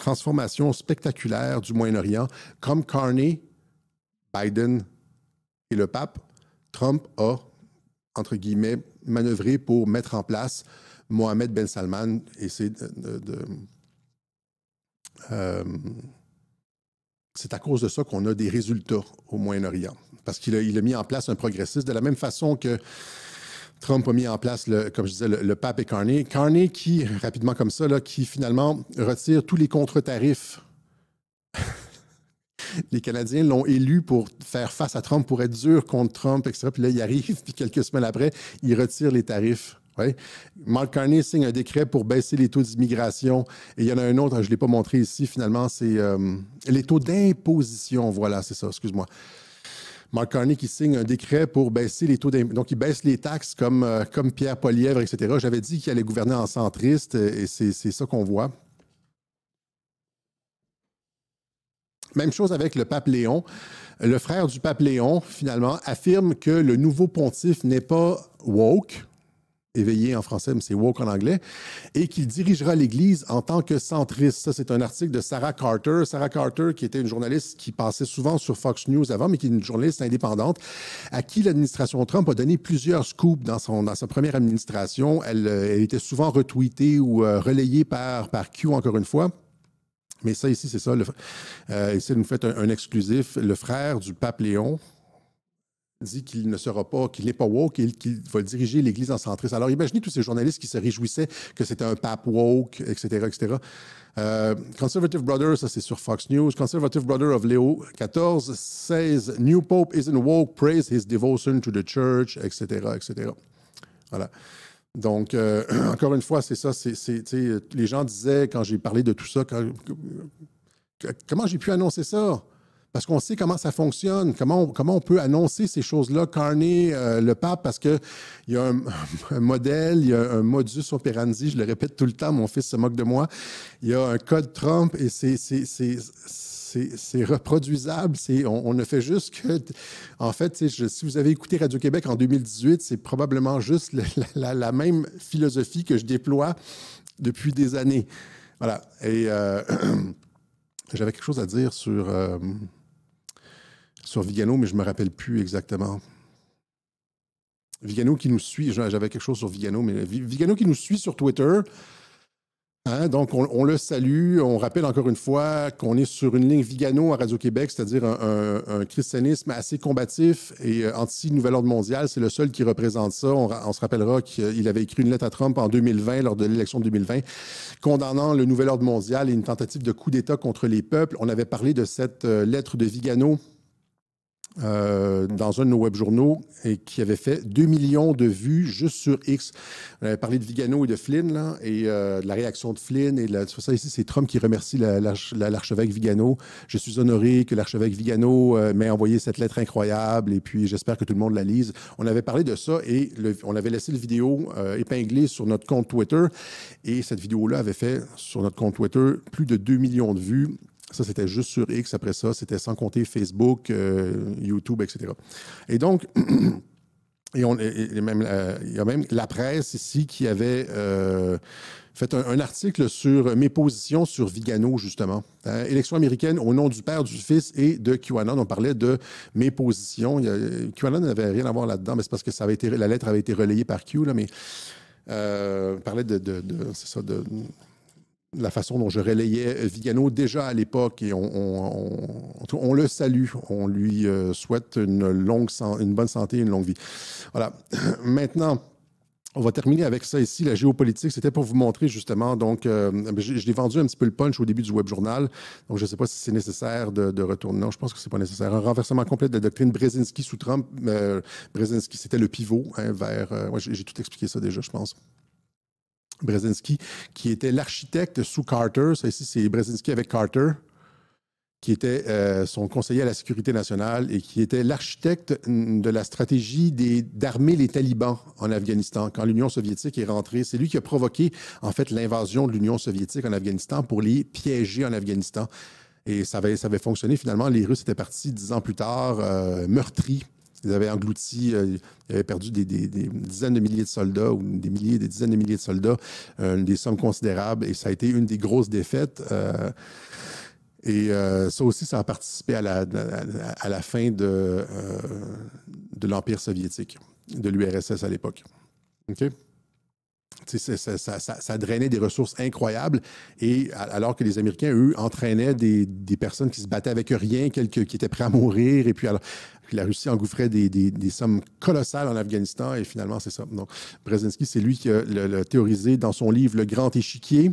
transformation spectaculaire du Moyen-Orient. Comme Carney, Biden et le pape, Trump a, entre guillemets, manœuvré pour mettre en place Mohammed Ben Salman. Et c'est à cause de ça qu'on a des résultats au Moyen-Orient. Parce qu'il a mis en place un progressiste de la même façon que Trump a mis en place, comme je disais, le pape et Carney. Carney qui, rapidement comme ça, là, qui finalement retire tous les contre-tarifs. Les Canadiens l'ont élu pour faire face à Trump, pour être dur contre Trump, etc. Puis là, il arrive, puis quelques semaines après, il retire les tarifs. Ouais. Mark Carney signe un décret pour baisser les taux d'immigration. Et il y en a un autre, je ne l'ai pas montré ici, finalement, c'est les taux d'imposition. Voilà, c'est ça, excuse-moi. Mark Carney qui signe un décret pour baisser les taux d'imposition. Donc, il baisse les taxes comme Pierre Poilievre, etc. J'avais dit qu'il allait gouverner en centriste, et c'est ça qu'on voit. Même chose avec le pape Léon. Le frère du pape Léon, finalement, affirme que le nouveau pontife n'est pas woke, éveillé en français, mais c'est woke en anglais, et qu'il dirigera l'Église en tant que centriste. Ça, c'est un article de Sarah Carter. Sarah Carter, qui était une journaliste qui passait souvent sur Fox News avant, mais qui est une journaliste indépendante, à qui l'administration Trump a donné plusieurs scoops dans sa première administration. Elle était souvent retweetée ou relayée par Q, encore une fois. Mais ça, ici, c'est ça. Ici, nous fait un exclusif. Le frère du pape Léon dit qu'il ne sera pas, qu'il n'est pas woke et qu'il va diriger l'Église en centriste. Alors, imaginez tous ces journalistes qui se réjouissaient que c'était un pape woke, etc., etc. Conservative Brother, ça c'est sur Fox News. Conservative Brother of Leo XIV says new pope isn't woke, praise his devotion to the church, etc., etc. Voilà. Donc, encore une fois, c'est ça. Les gens disaient, quand j'ai parlé de tout ça, comment j'ai pu annoncer ça? Parce qu'on sait comment ça fonctionne, comment on peut annoncer ces choses-là, Carney, le pape, parce qu'il y a un modèle, il y a un modus operandi, je le répète tout le temps, mon fils se moque de moi, il y a un code Trump et c'est reproduisable. On ne fait juste que... En fait, si vous avez écouté Radio-Québec en 2018, c'est probablement juste la même philosophie que je déploie depuis des années. Voilà. Et j'avais quelque chose à dire sur Vigano, mais je ne me rappelle plus exactement. Vigano qui nous suit, j'avais quelque chose sur Vigano, mais Vigano qui nous suit sur Twitter. Hein, donc, on le salue. On rappelle encore une fois qu'on est sur une ligne Vigano à Radio-Québec, c'est-à-dire un christianisme assez combatif et anti-Nouvel Ordre mondial. C'est le seul qui représente ça. On se rappellera qu'il avait écrit une lettre à Trump en 2020, lors de l'élection de 2020, condamnant le Nouvel Ordre mondial et une tentative de coup d'État contre les peuples. On avait parlé de cette lettre de Vigano dans un de nos web-journaux et qui avait fait 2 millions de vues juste sur X. On avait parlé de Vigano et de Flynn, là, et de la réaction de Flynn. Et ça ici, c'est Trump qui remercie l'archevêque Vigano. Je suis honoré que l'archevêque Vigano m'ait envoyé cette lettre incroyable et puis j'espère que tout le monde la lise. On avait parlé de ça et on avait laissé la vidéo épinglée sur notre compte Twitter et cette vidéo-là avait fait sur notre compte Twitter plus de 2 millions de vues. Ça, c'était juste sur X. Après ça, c'était sans compter Facebook, YouTube, etc. Et donc, il y a même la presse ici qui avait fait un article sur mes positions sur Vigano, justement. Élection américaine au nom du Père, du Fils et de QAnon. On parlait de mes positions. QAnon n'avait rien à voir là-dedans, mais c'est parce que la lettre avait été relayée par Q, là, mais on parlait c'est ça, de la façon dont je relayais Vigano déjà à l'époque et on le salue. On lui souhaite une bonne santé et une longue vie. Voilà. Maintenant, on va terminer avec ça ici, la géopolitique. C'était pour vous montrer justement, donc, je l'ai vendu un petit peu le punch au début du web journal. Donc, je ne sais pas si c'est nécessaire de retourner. Non, je pense que ce n'est pas nécessaire. Un renversement complet de la doctrine Brzezinski sous Trump. Brzezinski, c'était le pivot vers... j'ai tout expliqué ça déjà, je pense. Brzezinski, qui était l'architecte sous Carter. Ça ici, c'est Brzezinski avec Carter, qui était son conseiller à la sécurité nationale et qui était l'architecte de la stratégie d'armer les talibans en Afghanistan. Quand l'Union soviétique est rentrée, c'est lui qui a provoqué, en fait, l'invasion de l'Union soviétique en Afghanistan pour les piéger en Afghanistan. Et ça avait fonctionné finalement. Les Russes étaient partis 10 ans plus tard, meurtris. Ils avaient englouti, ils avaient perdu des dizaines de milliers de soldats ou des dizaines de milliers de soldats, des sommes considérables, et ça a été une des grosses défaites. Ça aussi, ça a participé à la fin de l'Empire soviétique, de l'URSS à l'époque. OK? Ça drainait des ressources incroyables, et alors que les Américains, eux, entraînaient des personnes qui se battaient avec rien, quelques qui étaient prêts à mourir, et puis alors, la Russie engouffrait des sommes colossales en Afghanistan, et finalement, c'est ça. Donc, Brzezinski, c'est lui qui a théorisé dans son livre Le Grand Échiquier,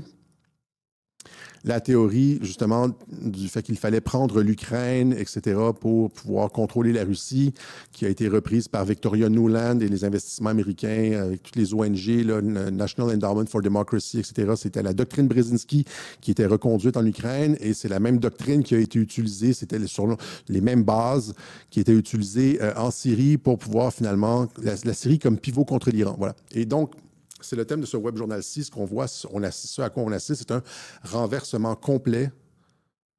la théorie, justement, du fait qu'il fallait prendre l'Ukraine, etc., pour pouvoir contrôler la Russie, qui a été reprise par Victoria Nuland et les investissements américains, avec toutes les ONG, là, National Endowment for Democracy, etc. C'était la doctrine Brzezinski qui était reconduite en Ukraine, et c'est la même doctrine qui a été utilisée, c'était sur les mêmes bases qui étaient utilisées en Syrie pour pouvoir finalement, la Syrie comme pivot contre l'Iran. Voilà. Et donc, c'est le thème de ce web journal-ci. Ce qu'on voit, ce à quoi on assiste, c'est un renversement complet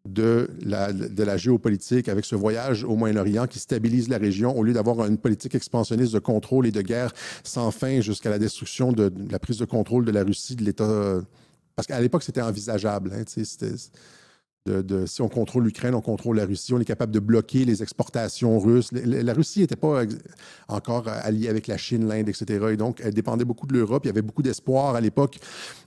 de la géopolitique avec ce voyage au Moyen-Orient qui stabilise la région au lieu d'avoir une politique expansionniste de contrôle et de guerre sans fin jusqu'à la destruction de la prise de contrôle de la Russie, de l'État. Parce qu'à l'époque, c'était envisageable. Hein, si on contrôle l'Ukraine, on contrôle la Russie, on est capable de bloquer les exportations russes. La Russie n'était pas encore alliée avec la Chine, l'Inde, etc. Et donc, elle dépendait beaucoup de l'Europe. Il y avait beaucoup d'espoir à l'époque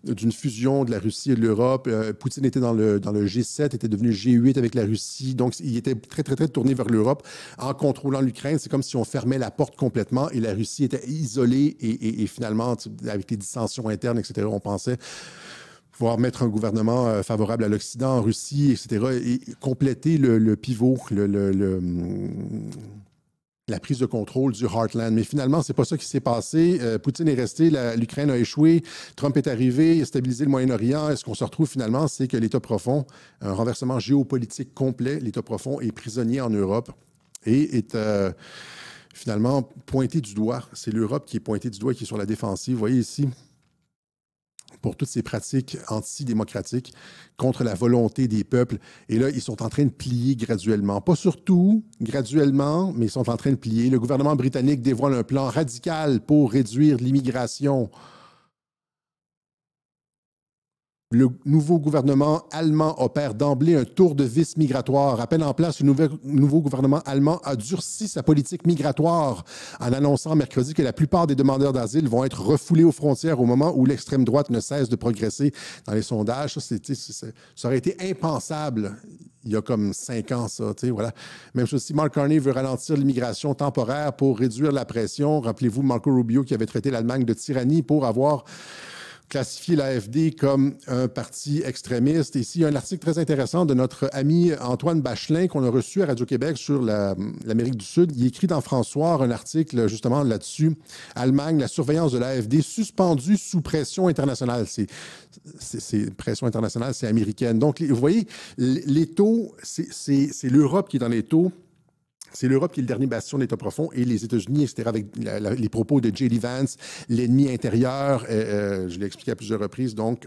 d'une fusion de la Russie et de l'Europe. Poutine était dans le G7, était devenu G8 avec la Russie. Donc, il était très, très, très tourné vers l'Europe. En contrôlant l'Ukraine, c'est comme si on fermait la porte complètement et la Russie était isolée et finalement, avec les dissensions internes, etc., on pensait pouvoir mettre un gouvernement favorable à l'Occident en Russie, etc., et compléter le pivot, la prise de contrôle du Heartland. Mais finalement, c'est pas ça qui s'est passé. Poutine est resté, l'Ukraine a échoué, Trump est arrivé, il a stabilisé le Moyen-Orient. Et ce qu'on se retrouve finalement, c'est que l'État profond, un renversement géopolitique complet, l'État profond est prisonnier en Europe et est finalement pointé du doigt. C'est l'Europe qui est pointée du doigt et qui est sur la défensive. Vous voyez ici, pour toutes ces pratiques antidémocratiques contre la volonté des peuples. Et là, ils sont en train de plier graduellement. Pas surtout graduellement, mais ils sont en train de plier. Le gouvernement britannique dévoile un plan radical pour réduire l'immigration. Le nouveau gouvernement allemand opère d'emblée un tour de vis migratoire. À peine en place, le nouveau gouvernement allemand a durci sa politique migratoire en annonçant mercredi que la plupart des demandeurs d'asile vont être refoulés aux frontières au moment où l'extrême droite ne cesse de progresser dans les sondages. Ça aurait été impensable il y a comme 5 ans, ça. Voilà. Même chose si Mark Carney veut ralentir l'immigration temporaire pour réduire la pression. Rappelez-vous Marco Rubio qui avait traité l'Allemagne de tyrannie pour avoir classifier l'AfD comme un parti extrémiste. Ici, il y a un article très intéressant de notre ami Antoine Bachelin qu'on a reçu à Radio-Québec sur l'Amérique du Sud. Il écrit dans François un article justement là-dessus. Allemagne, la surveillance de l'AfD suspendue sous pression internationale. C'est pression internationale, c'est américaine. Donc, vous voyez, les taux, c'est l'Europe qui est dans les taux. C'est l'Europe qui est le dernier bastion de l'État profond et les États-Unis, etc., avec les propos de J.D. Vance, l'ennemi intérieur, je l'ai expliqué à plusieurs reprises, donc,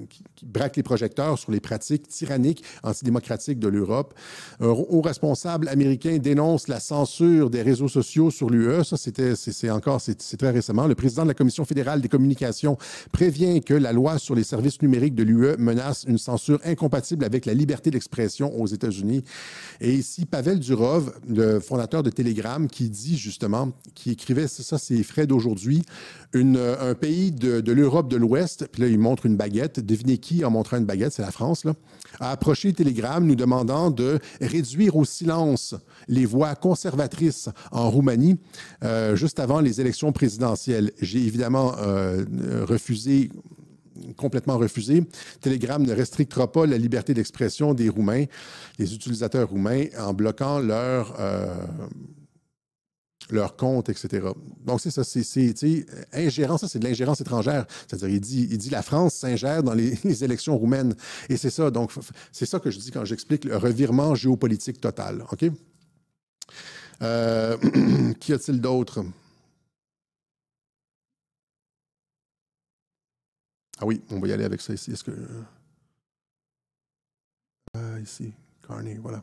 qui braque les projecteurs sur les pratiques tyranniques, antidémocratiques de l'Europe. Un haut responsable américain dénonce la censure des réseaux sociaux sur l'UE. Ça, c'est très récemment. Le président de la Commission fédérale des communications prévient que la loi sur les services numériques de l'UE menace une censure incompatible avec la liberté d'expression aux États-Unis. Et ici, Pavel Durov, le fondateur de Telegram, qui dit justement, qui écrivait, ça c'est frais d'aujourd'hui, un pays de l'Europe de l'Ouest, puis là il montre une baguette, devinez qui en montrant une baguette, c'est la France, là, a approché Telegram nous demandant de réduire au silence les voix conservatrices en Roumanie juste avant les élections présidentielles. J'ai évidemment complètement refusé. Telegram ne restrictera pas la liberté d'expression des Roumains, les utilisateurs roumains, en bloquant leur compte, etc. Donc, c'est ça, ingérence, ça, c'est de l'ingérence étrangère. C'est-à-dire, il dit la France s'ingère dans les élections roumaines. Et c'est ça, donc, c'est ça que je dis quand j'explique le revirement géopolitique total. OK? Qu'y a-t-il d'autre? Ah oui, on va y aller avec ça ici. Est-ce que... ici, Carney, voilà.